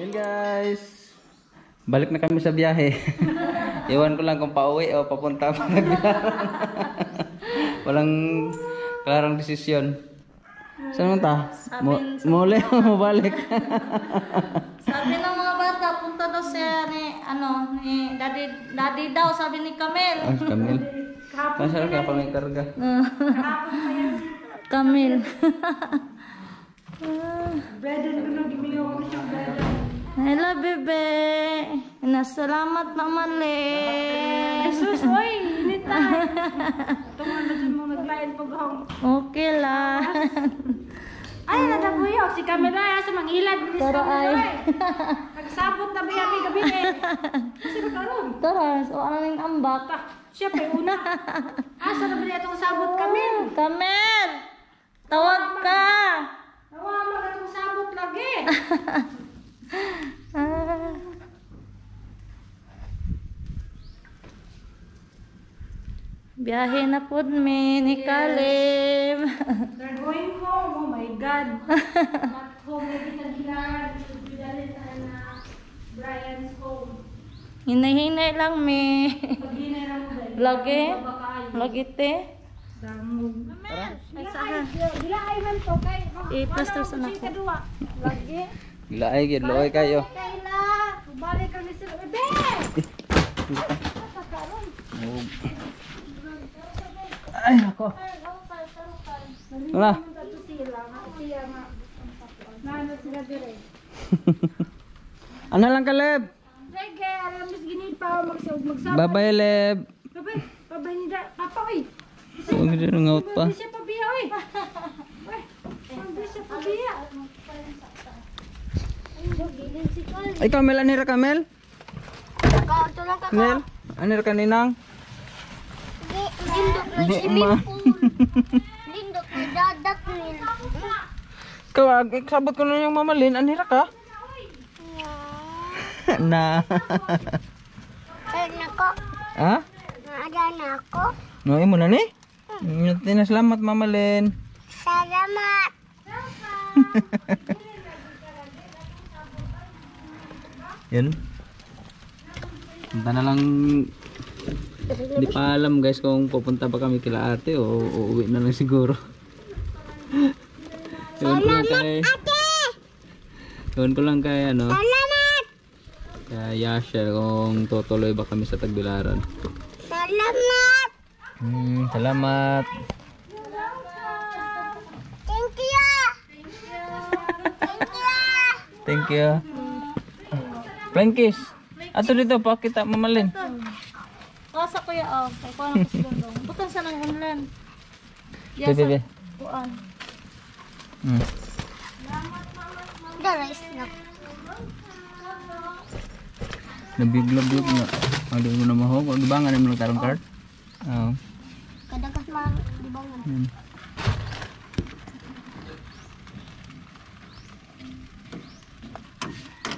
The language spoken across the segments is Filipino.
Yan guys. Balik na kami sa biyahe. Iwan ko lang kung pauwi o papunta pa walang klarang desisyon. Saan ta? Muli mo balik. Sabi ng mga bata, punta daw siya ni daddy daw, sabi ni Camille. Ah, Camille. Nasaan ka pa may karga? Camille. Hello, bebe. Nasalamat naman, Le. Jesus, oy, inita. Tumanod mo naglain paghong. Okay lang. Ay, nadabuyo. Si Camila sa mangilad. Tara ay. Nagsabot na biya may gabi eh. Kasi nagkaroon. Tara, so ano yung ambak? Siya pa una. Asa na ba niya itong sabot, Camille? Camille! Tawag ka! Nawamag itong sabot lagi. Biyahe na po ni Caleb. They're going home. Oh my God. Not home. Maybe naghilan. Bidalin na Brian's home. Hinay-hinay lang, me. Paghinay lang mo dahil. Lagi? Lagi, te? Dangog. Ay, saan? Gila ay man to kay. I-plaster sa nako. Lagi. Laay gid loy kayo. Kayla. Balik kami sa bebe. Ay nako. Wala. Ano lang Caleb? Sige, alam mo ginipa magsab. Bye-bye Leb. Babay, babay ni papa oy. Huwag dito ngaut pa. Hindi siya pabiya oy. Hindi siya pabiya. Ay Kamel, anira Kamel? Kauto lang ka. Kamel, anira kaninang? Di ma. Lindok na dadak nil. Kawag, sabot ko na yung mamalin, anira ka? Na. Ay nako. Ha? Naada na ako. No, imo na ni? Salamat mamalin. Salamat. Yan. Punta na lang. Hindi pa alam guys kung pupunta pa kami kila ate o uuwi na lang siguro. Iwan ko lang kay Iwan ko lang kay ano. Salamat. Kaya Yasha kung tutuloy ba kami sa Tagbilaran. Salamat. Salamat. Thank you. Thank you. Frankis. Ato dito pa kita mamalin. Kasa kuya, oh. Kaya ko na pasigundong. Butan sa nang unlan. Bebe. Buan. Darais na. Nabigla-bigla nga. Ano mo na mahog? Wag ba nga naman tarong card? Oo. Kadakas man di ba man.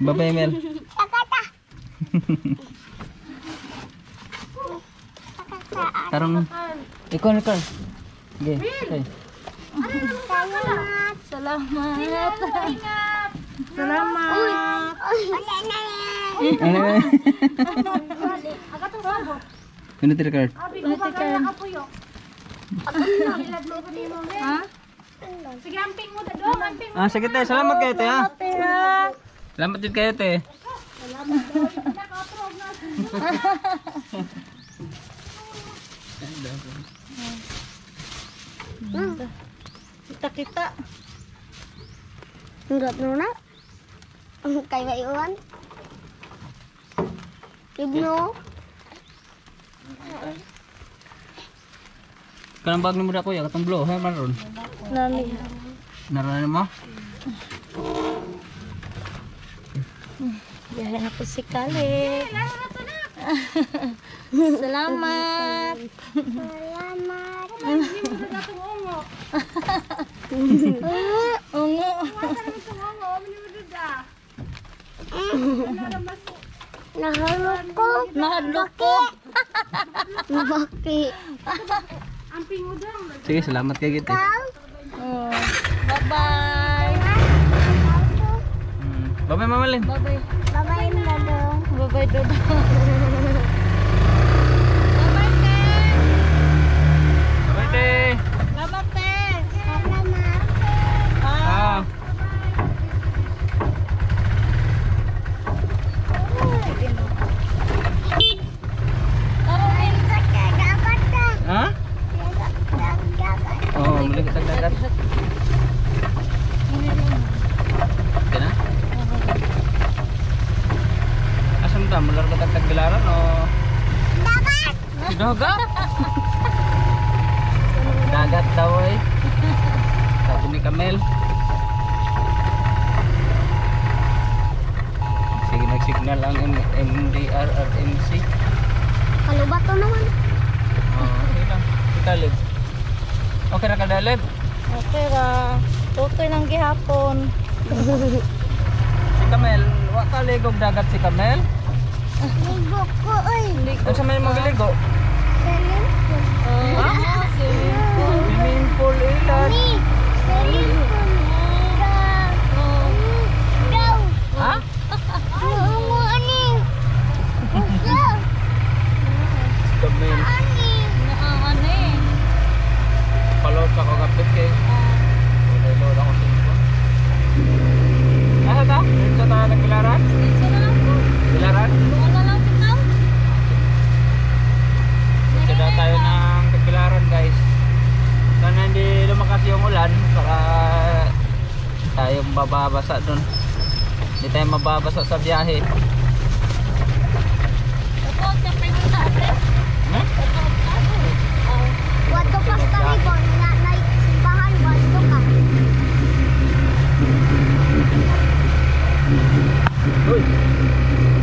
Bye-bye Mel. Takata. Tarong. Ikaw na card. Okay. Okay. Salamat. Salamat. Ingat. Salamat. Ano ba? Agatong sabot. Ano tira card? Abi ko bagay ka puyo. Ha? Sige, amping mo da doon, amping mo. Ah, sige tayo. Salamat kayo te ha. Ate, ha? Salamat din kayo te. Kita-kita. Enggak nuna. Kayak Iwan. Ibnu. Kanang bag ni mo da kuya katong blow ha maron. Nani. Naranan mo? Biyahe na po si Caleb. Salamat. Salamat. Ungo. Nahulog ko. Mahadlok ko. Bakit? Sige, salamat kayo gitu. Oh. Bye-bye. Bye-bye, Mama Lynn. Bye-bye. Bye-bye, Dodong. Bye-bye, Dodong. Bye-bye, te. Bye-bye, te. Salamat, te. Salamat. Ah. Ha? Oh, beli kita dagat. Okay na? Asam ta? Mular ka tagtagbilaran o? Si dagat? Dagat daw eh. Sabi ni Kamel. Sige, nag-signal ang MDR at MC. Kalau bato naman. Okay lang. Kalib. Okay na kadalib. Okay ra. Tutoy ng gihapon. Si Kamel, wa ka ligog dagat si Kamel. Ligo ko, oy. Ano sa may magaligo? Selim ko. Swimming pool. Swimming pool ilan. Ni, selim ko. Daw. Ha? Ungu ani. Usa. Si Kamel. Ani. Ano eh. Palot sa kakapit kay. Load ako sa ito. Asa ta? Dito tayo nagbilaran? Dito na lang po. Bilaran? Doon na lang bitaw. Dito na tayo ng Tagbilaran guys. Sana hindi lumakas yung ulan. Baka tayong mababasa dun. Hindi tayo mababasa sa biyahe. Tapos, kapay mo sa atin. Hmm? Tapos, oh. Wato pas kami ko na naik simbahan wato ka. Uy!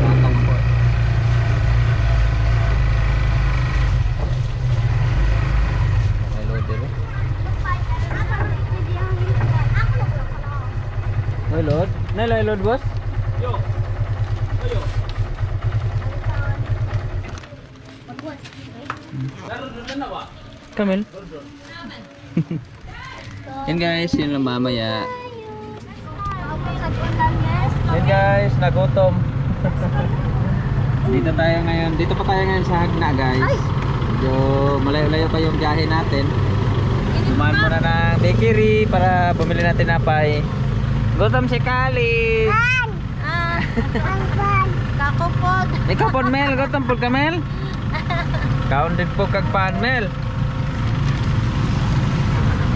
Latang ako eh. May loader eh. May load? May load boss? Kamel? Yan guys, yun lang mamaya. Yan guys, nagutom. Dito tayo ngayon. Dito pa tayo ngayon sa Hagna guys. Medyo malayo-layo pa yung biyahe natin. Dumaan muna ng bakery para bumili natin napay. Gutom si Kali. Kakupod. Ikaw po Mel, gutom po ka Mel. Kaon din po kag pan Mel.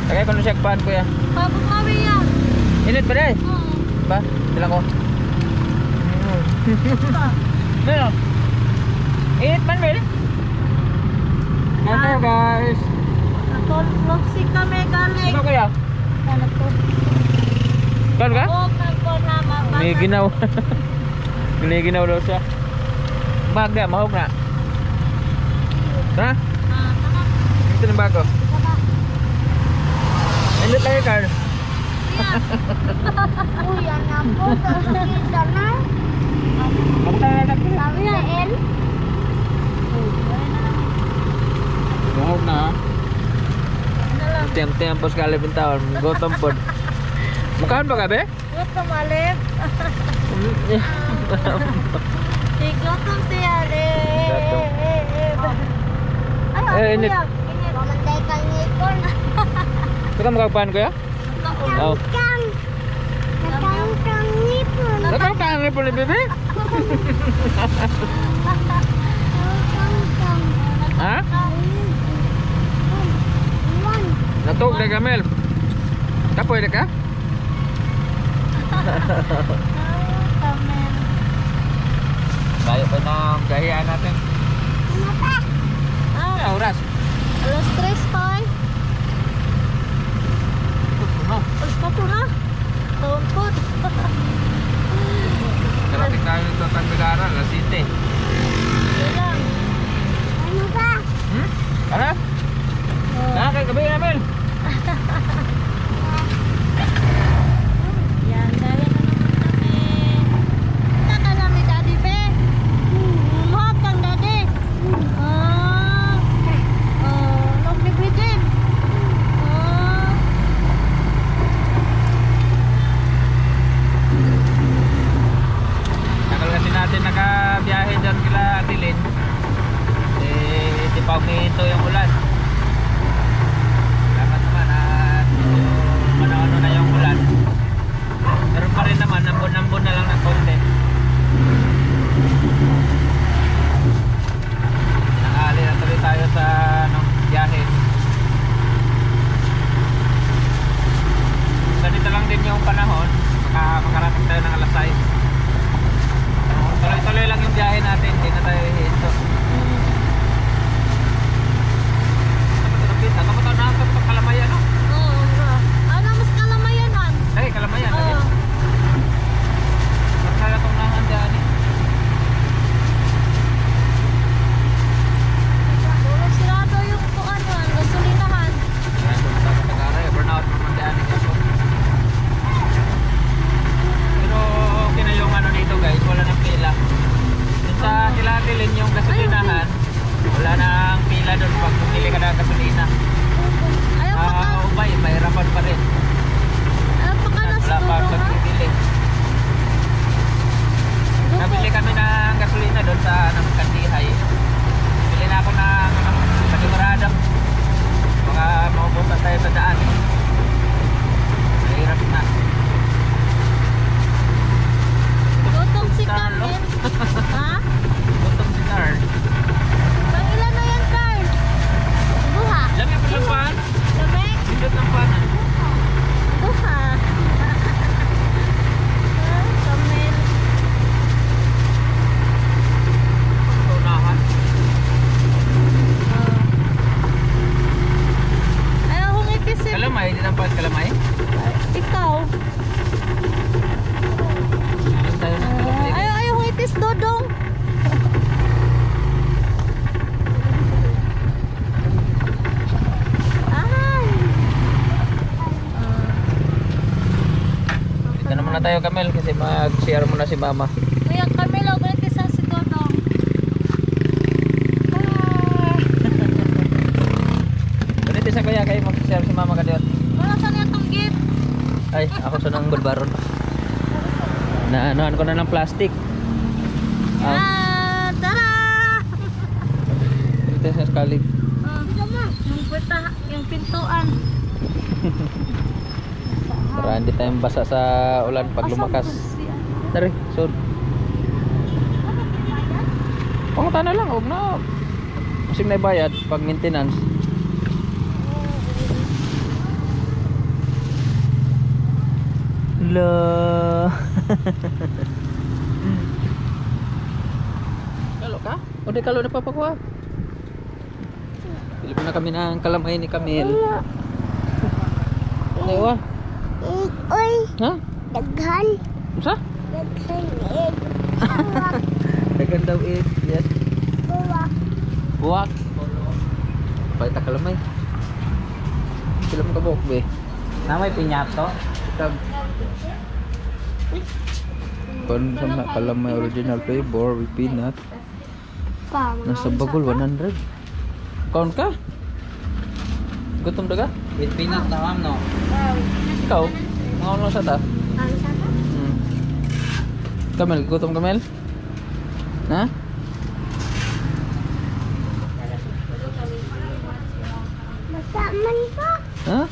Tagay ko na siya pan kuya. Pabukawi yan. Init ba day? Oo. Ba? Bilang ko. Mel. Init man Mel. Ano guys? Natulog si kami galing. Ano kuya? Ano to? Kan ka? Huwag nagpunama. May ginaw. Ginaw daw siya. Baga, mahog na. Ha? Ito na bago. Init tayo Carl. Uy, anak ko, kita na. Ako tayo na Sabi na, El. mahog na ha. Tiam-tiam po sekali bintawan. Gutom po. Makaon ba ka be? Gutom alip. Si gutom si alip. Eh, init. Mamantay ka ngipon. Ito ka makakapan kuya? Oo. Kang. Nakang ngipon. Nakakapan rin po ni bebe? Ha? Natuk na Kamel. Kapoy na ka? Tayo pa na gahiyaan natin. Ah, oras. Alas 3 pa. No. Alas 4 na. Taon po. Karating tayo ito sa Tagbilaran, alas 7. Ilang. Ano ba? Ano? Nakakay gabi namin. Yan, dahil na naman kami. Taka namin daddy be. Mahap kang daddy. Naglibidin. humihinto yung ulan. Salamat naman at ano na yung ulan. Meron pa rin naman, nambon na lang ng konti. Nakali na tuloy tayo sa biyahe. Ganito lang din yung panahon, makarating tayo ng alas 6. Tuloy-tuloy lang yung biyahe natin, hindi na tayo hihinto. Tapos na ako sa Kalamayan, no? Oo, bro. Ano mas Kalamayan man? Ay, Kalamayan, Oo. lagi. Magkala itong nangandiyan eh. Wala sirado yung kuan man, gasolinahan. Ayan, kung nasa pag-aray, burnout naman diyan eh. Pero okay na yung ano dito guys, wala nang pila. Dun sa Kilatilin yung gasolinahan, wala nang pila doon pag bumili ka ng gasolina. Ayaw pa ka. Ubay, mahirapan pa rin. Ayaw pa ka nas Wala pa dudong, ha? pagbibili. Nabili kami ng gasolina doon sa Kandihay. Bili na ako ng Panigurado. Baka maubusan tayo sa daan. Mahirap na. Gutom si Carmen. Ha? Gutom si Nard. Pangilan na yan, Carl? Buha. Lami pa lang pan. Lami? Sindot ng panan. Buha. Kamel. Tunahan. Ayaw kong ipisip. Kalamay, di nampad kalamay. Ikaw. Doon tayo ng kalamay. Ayaw kong ipis, Dodong. Ay. Dito naman na tayo Kamel kasi mag-share muna si Mama. Kuya Carmelo, ganitisan si Dodong. Ganito sa kuya kayo mag-share si Mama kadiyot. Wala saan itong gift? Ay, ako sa nang bulbaron. Na anuhan ko na ng plastic. Ah, tara! Ito sa skalig. Yung puta, yung pintuan. Para hindi tayong basa sa ulan pag lumakas. Dari, so. Pangutan na lang, huwag na. Kasi may bayad pag maintenance. La. Kalo ka? O di kalo na papakuha. Pilip na kami ng kalamay ni Camille. Ewa. Uy, Ha? daghan. Sa? Daghan. Dagan daw it. Yes. Buwak. Buwak. Paita kalamay. Sila mo kabok be. Na may pinyato. Ikaw. Kon sama kalamay original flavor with peanut. Nasa bagol 100. Kaon ka? Gutom daga? With peanut na ma'am no. Ikaw? Ngaon lang sa ta? Kamel, gutom Kamel? Ha? Basta man pa. Ha?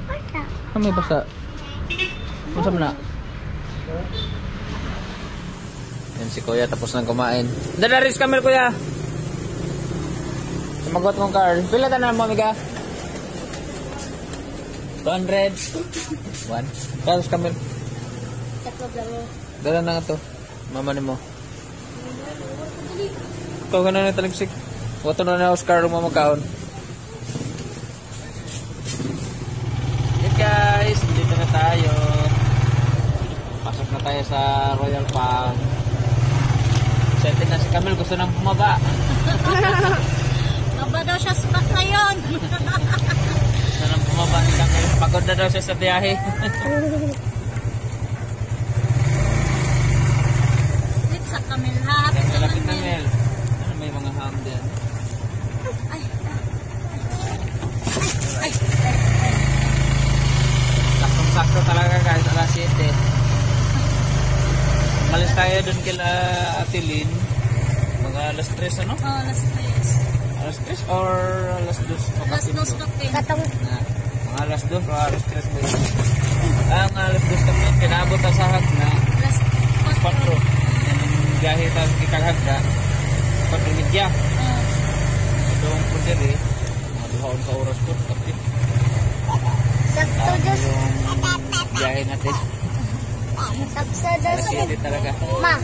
Basta. Kami basa. Kung saan na? Yan si Kuya tapos nang kumain. Dadaris Kamel Kuya. Sumagot mong Carl. Pila ta na mo amiga? 200. 1. Tapos Kamel. Dala na nga to. Mama ni mo. Ikaw ka na taligsik. Wato na na Oscar mo magkaon. Hey guys, dito na tayo. Pasok na tayo sa Royal Palm. Sente na si Camille, gusto nang bumaba. Baba daw siya spot na yun. Gusto nang bumaba si Camille. Pagod na daw siya sa biyahe. Wait sa Camille, hapit Wala naman si yun. Camille. Ano may mga ham din. Saktong-sakto talaga guys, alas 7. Malis tayo dun kila Atilin. Mga alas 3 ano? Oh, last place. Alas 3 or alas 2? Alas 2 kape. Mga alas 2 o alas 3 ba yun? Ang alas 2 kami, kinabot ang sahag na Alas 4. Yung biyahe tayo ikagag na 4 media. Itong punder eh. Mga 2 ka oras po. Kapi. Sakto dos. Yung biyahe natin. Sakto dos. Alas 7 talaga. Ma.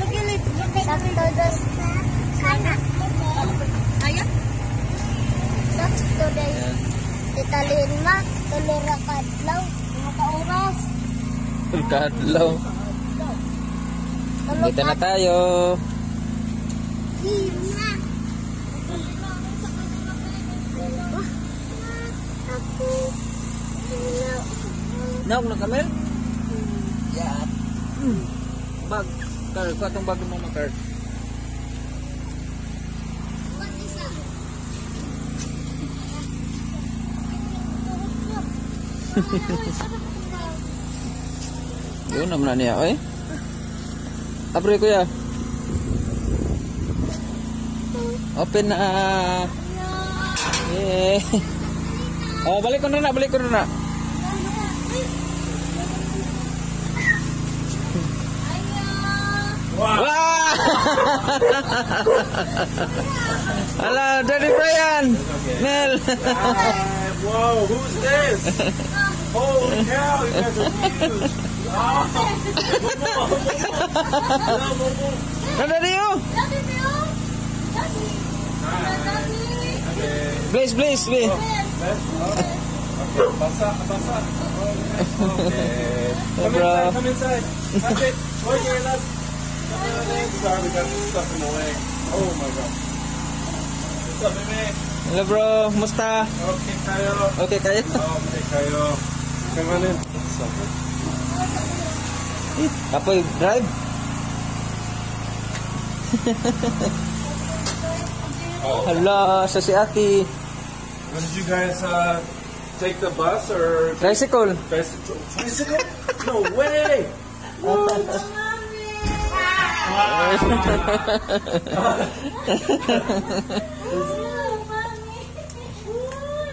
Sakto dos. Sana. Ayan. Sakto dos. Ayan. Italin ma. Tulura kadlaw. Mga ka-oras. Kadlaw. Dito na tayo. Lima. Ako. Naog na kamel? Yeah. Bag. Car. Kuha itong bag mo mga car. Yun naman na niya. Oy. Apre kuya. Open na. Yeah. Oh, balik ko na na. Balik ko na na. Wow! Hello, Daddy Brian. Mel. Whoa, who's this? Holy cow, you guys are huge. Oh, Daddy, you. Please, please, please. Basa. Okay. Bro. Come inside. That's it. Wait, you're not. Sorry, we got this stuff in the way. Oh my god. What's up, baby? Hello, bro. Musta? Okay, kayo. Okay kayo? Okay, kayo. Come on in. What's up? Kapoy, drive. Hala, sa si ate. When did you guys take the bus or Tricycle. tricycle? No way!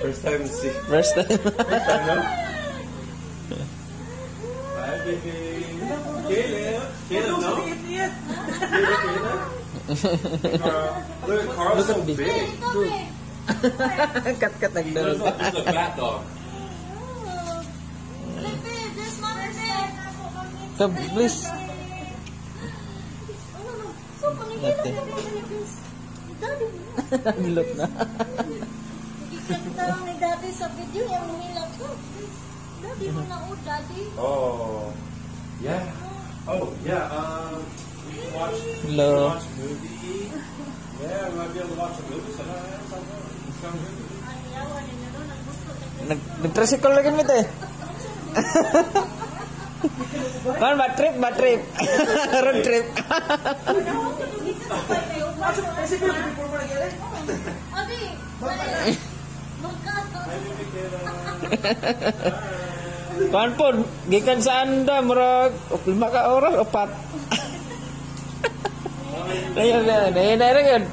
First time to see. First time. Hi, baby. Caleb, no? Look, Carl's so big. Kat-kat There's nagdalo. a fat dog. Come, please. Ate. Nilot na. Ikikita lang ni Daddy sa video yung nilap ko. Daddy mo na Daddy. Oh, yeah. Oh, yeah. We can watch. Hello. Watch a movie. Yeah, we might be able to watch a movie tonight. Sounds good. Nag-tricycle lagi mit eh. Kan bad trip. Road trip. Adi, Kan pun gikan sa anda murag 5 ka oras 4. Ayan na kan.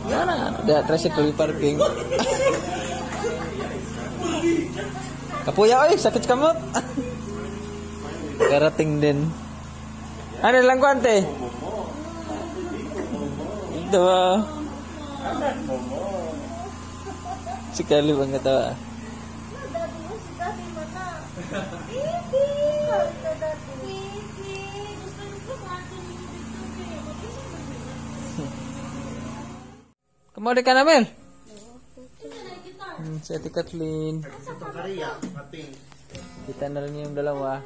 Ada tricycle di parking. Kapuya oi, sakit kamot. Karating din. Ano lang kuante? Ito ba? Sekali bang katawa. Kemana ka namin? Si Ate Kathleen. Kita na rin yung dalawa.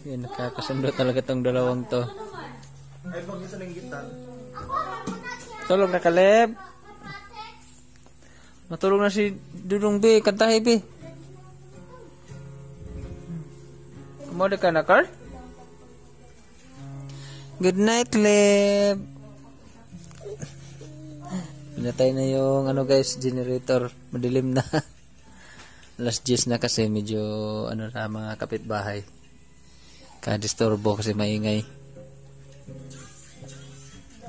Yan, nakakasundo talaga tong dalawang to. Tulog na Kaleb. Matulog na si Dudong B. Kantahi B. Kemana ka na, Carl? Good night, Leb. Pinatay na yung guys, generator. Madilim na. Alas 10 na kasi medyo na mga kapitbahay. Ka-disturbo kasi maingay.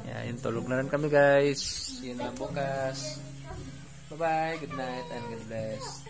Yeah, And tulog na rin kami guys. See you na bukas. Bye bye. Good night and God bless.